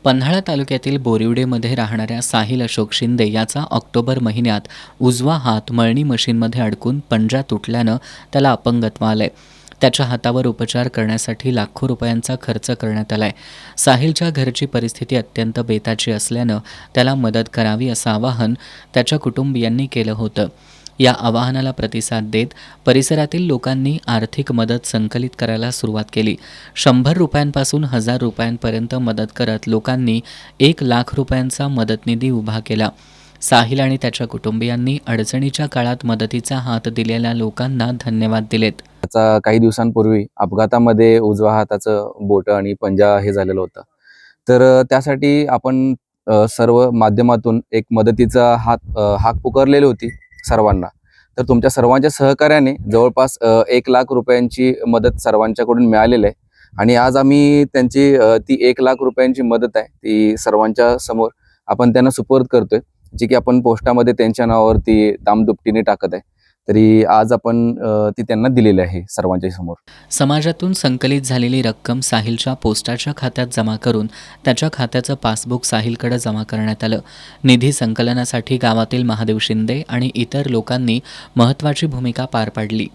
पन्हाळा तालुक्यातील बोरिवडेमध्ये राहणाऱ्या साहिल अशोक शिंदे याचा ऑक्टोबर महिन्यात उजवा हात मळणी मशीनमध्ये अडकून पंजा तुटल्यानं त्याला अपंगत्व आलंय. त्याच्या हातावर उपचार करण्यासाठी लाखो रुपयांचा खर्च करण्यात आलाय. साहिलच्या घरची परिस्थिती अत्यंत बेताची असल्यानं त्याला मदत करावी असं आवाहन त्याच्या कुटुंबियांनी केलं होतं. या आवाहनाला प्रतिसाद देत परिसरातील लोकांनी आर्थिक मदत संकलित करायला सुरुवात केली. 100 रुपयांपासून 1000 रुपयांपर्यंत मदत करत लोकांनी 1,00,000 रुपयांचा मदतनिधी उभा केला. साहिल आणि त्याच्या कुटुंबियांनी अडचणीच्या काळात मदतीचा हात दिलेल्या लोकांना धन्यवाद दिलेत. त्याचा काही दिवसांपूर्वी अपघातामध्ये उजवा हाताचं बोट आणि पंजा हे झालेलं होतं. तर त्यासाठी आपण सर्व माध्यमातून एक मदतीचा हाक पुकारलेली होती सर्वांना. तर तुमच्या सर्वांच्या सहकार्याने जवळपास 1,00,000 रुपयांची मदत सर्वांच्याकडून मिळालेली आहे आणि आज आम्ही त्यांची ती 1,00,000 रुपयांची मदत आहे ती सर्वांच्या समोर आपण त्यांना सुपूर्द करतोय, जी की आपण पोस्टामध्ये त्यांच्या नावावरती दामदुपटीने टाकत आहे. तरी आज आपण ती त्यांना दिलेली आहे सर्वांच्या समोर. समाजातून संकलित झालेली रक्कम साहिलच्या पोस्टाच्या खात्यात जमा करून त्याच्या खात्याचं पासबुक साहिलकडे जमा करण्यात आलं. निधी संकलनासाठी गावातील महादेव शिंदे आणि इतर लोकांनी महत्त्वाची भूमिका पार पाडली.